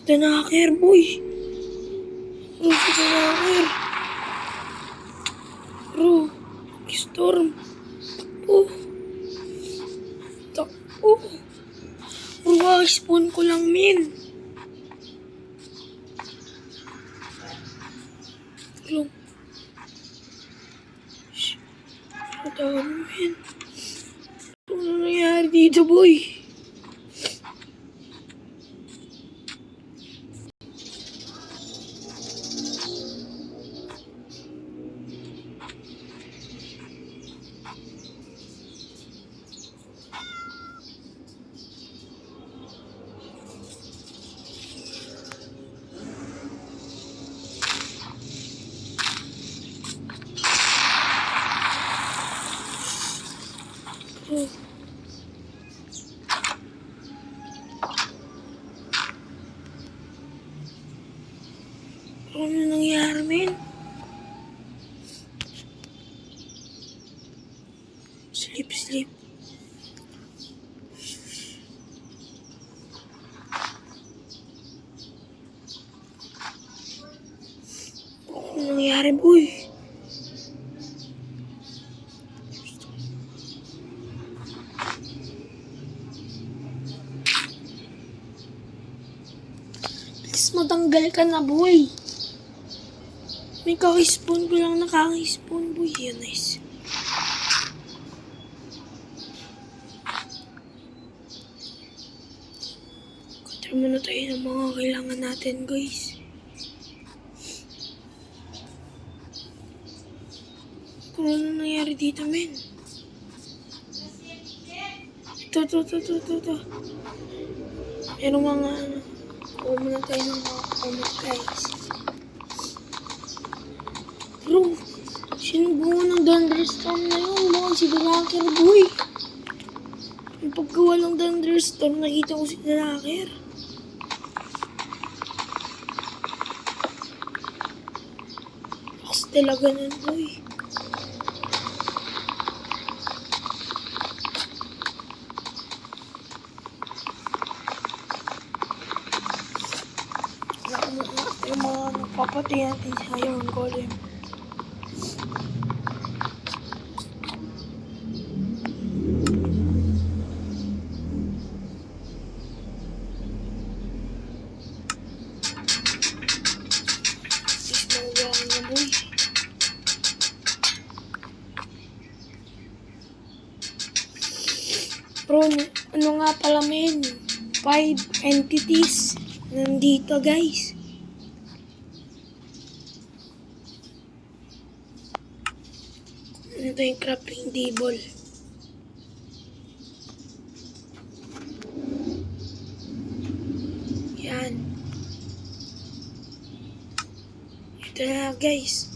the knocker, boy. Bro, si the knocker. Bro, storm. Takbo. Bro, spawn ko lang, min. Bro. Shh. Ano tawag mo, min? Ano nangyari dito, boy? Bro. Ano nangyari, men? Sleep. Ano nangyari, boy? Please, matanggal ka na, boy. May kakispawn ko lang nakakispawn, boy. Yan, nice. Katra muna tayo ng mga kailangan natin, guys. Kung ano nangyari dito, men? Ito. Merong mga ano. Kuha muna tayo ng mga comment, guys. Bro, sino gumawa ng thunderstorm na yun? Baka si the knocker, boy. Yung paggawa ng thunderstorm, nakita ko si the knocker. Lakas talaga nun, boy. Yung mga nagpapatay natin sa Iron Golem. Bro, ano nga pala, men? 5 entities nandito, guys. Ito yung crafting table. Yan. Ito na, guys.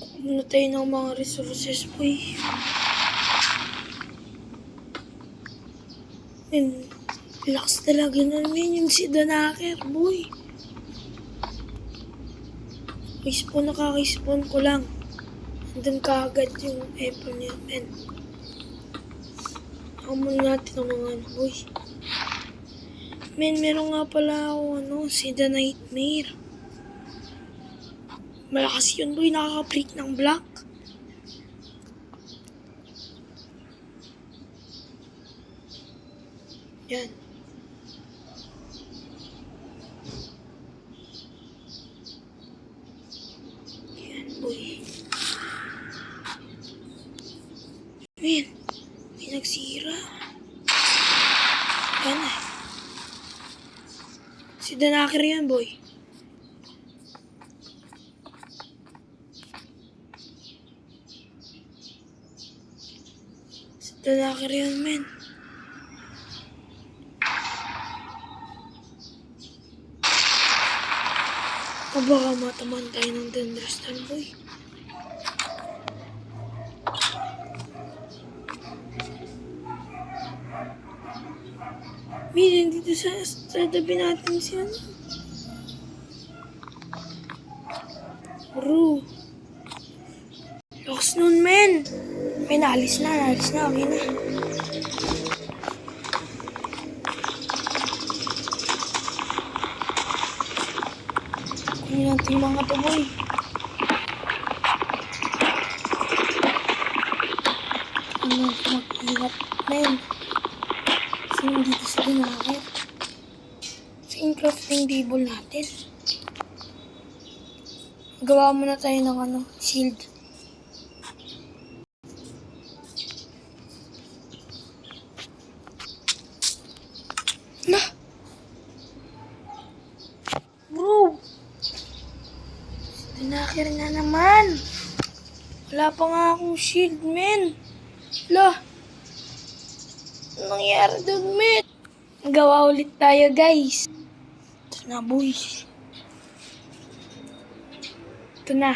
Kukunin tayo ng mga resources, boy. And lakas talaga namin yung si the knocker, boy. Nakaka-spawn ko lang. Andun kaagad yung apple niya, men. Amun natin ang mga ano, boy. Men, meron nga pala ako, si the nightmare. Malakas yun, boy. Nakaka-break ng block. Yan. Yan, boy. Men, may nagsira. Yan eh. Si the knocker yan, boy. Si the knocker yan, men. O baka mataman tayo ng thunderstorm, boy. Min, dito sa tabi natin siya. Bro. Lakas nun, men. May naalis na. Okay na. Tingnan natin yung mga to, boy. Ano, mag-ihat na yun. Kasi dito sa dinakit. Sa yung crafting table natin. Gawa muna tayo ng shield. Lah! Bro! Dinakir na naman. Wala pa nga akong shield, men. Lah! Anong nangyari doon, men? Gawa ulit tayo, guys. Ito na, boy. Ito na.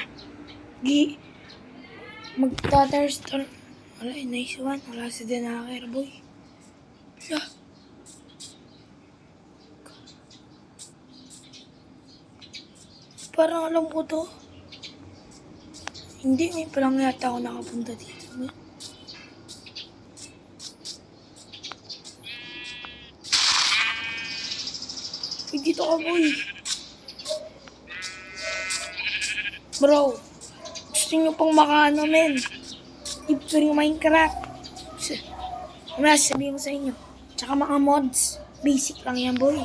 Magta-thirst. Wala, nice one. Wala si Dinakir, boy. Lah! Parang alam ko to. Hindi, ngayon pa lang yata ako nakapunta dito. Uy, dito ka, boy. Bro, gusto nyo pang makaano, men. Ito yung Minecraft. Mamaya sabihin ko sa inyo. Tsaka mga mods. Basic lang yan, boy.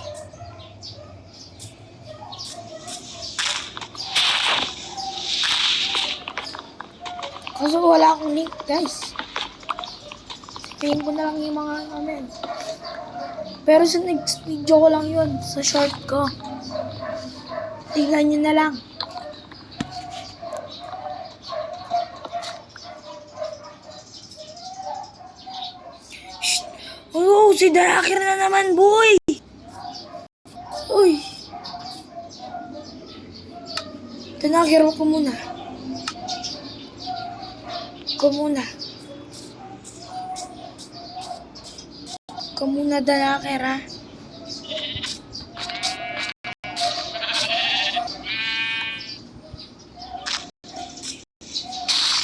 Kaso wala akong link, guys. Sabihin ko na lang yung mga men. Pero sa next video ko lang yun. Sa short ko. Tingnan nyo na lang. Shh! Oh, si Dinakir na naman, boy! Uy! Dinakir ko muna. Ikaw muna, Dinakir, ha?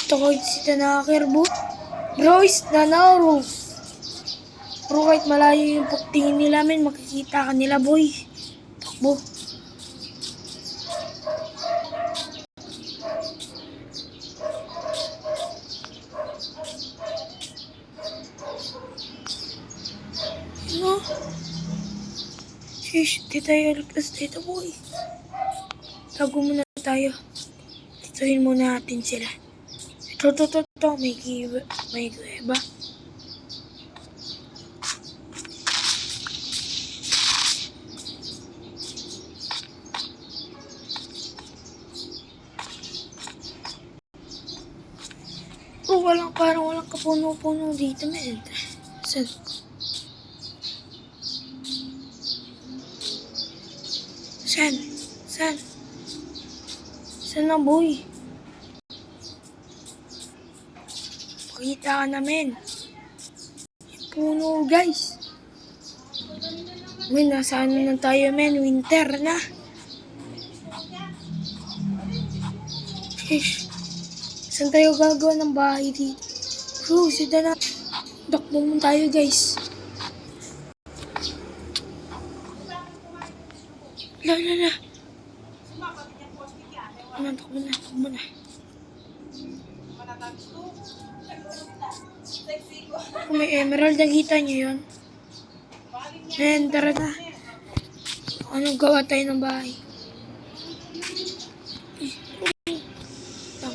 Ito ko si Dinakir, bro. Royce Nanauros. Bro, kahit malayo yung pagtingin nila, men, makikita ka nila, boy. Takbo. Ano? Shish, di tayo ligtas dito, boy. Tago muna tayo. Dituhin muna natin sila. Ito. May kuweba. Oh, parang walang kapuno-puno dito, men. Saan? Saan na, boy? Pakita ka namin. Yung puno, guys. Men, nasa na tayo, men? Winter na. Shish. Saan tayo gagawa ng bahay dito? Bro, sida na. Dakbo mo tayo, guys. La. Takbo na. Kung may emerald, nakita nyo yun? Men, tara na. Anong gawa tayo ng bahay?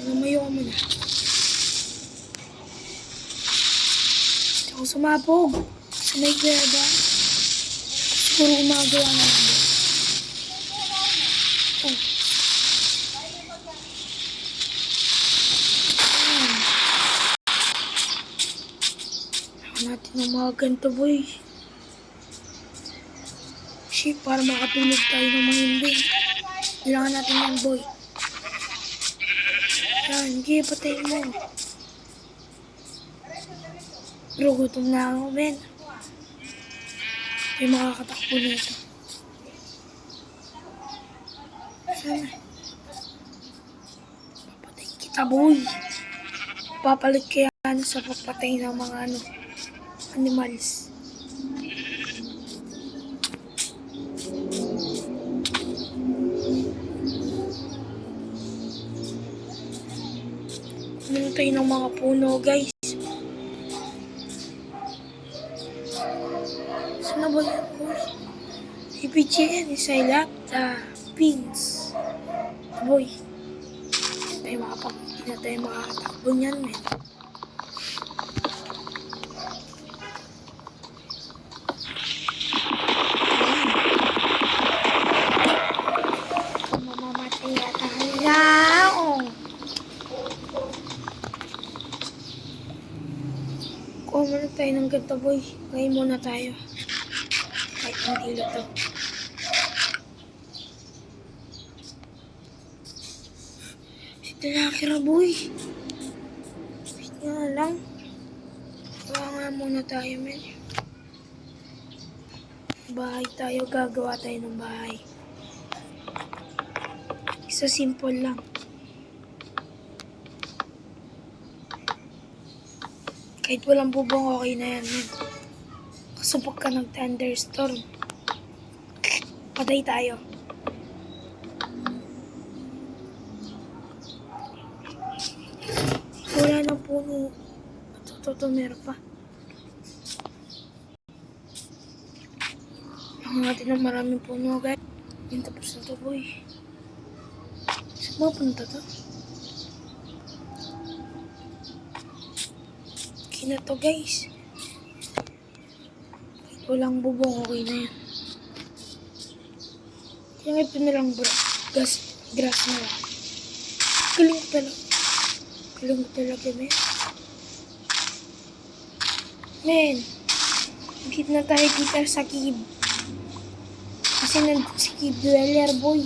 Lumayo ka muna. Tsaka sumapog. Sa may kuweba. Siguro gumagawa na naman. Oh. Saka natin ng mga ganito, boy. Shit, para makatulog tayo ng mahinding. Kailangan natin yan, boy. Yan, sige, patayin mo. Bro, gutom na ako, men. May makakatakbo nito. Sana. Papatayin kita, boy. Papalit kaya sa papatay ng mga animals. tayo ng mga puno, guys. Saan na ba yan, boy? PPGN is I like the pins. Boy, hindi na tayo makakatakbo niyan, men. Mamamatay yata tayo. Kuha muna tayo ng ganito, boy. Kain muna tayo. Kahit hindi to. Si Tilakira, boy. Wait nga lang. Kuha nga muna tayo, men. Bahay tayo. Gagawa tayo ng bahay. Isa simple lang. Kahit walang bubong, okay na yan, men. Kaso pagka nag-thunderstorm, patay tayo. Wala na puno. Ito, meron pa. Ang natin ng maraming puno, guys. Yung tapos na to, boy. Saan ba punta to? Okay na to, guys. Kahit walang bubong, okay na yan. Kaya ito na lang grass na lang. Galing ko talaga, men. Men, higit na tayo dito sa cave. Kasi nandun si cave dweller, boy.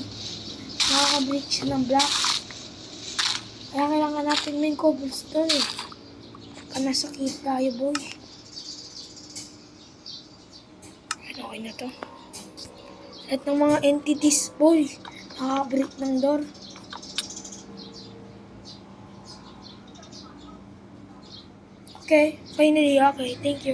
Nakaka-break siya ng block. Kaya kailangan natin, men, cobblestone, eh. Baka nasa cave tayo, boy. Okay na to. At ng mga entities, boy. Nakaka-break ng door. Okay, finally, okay. Thank you.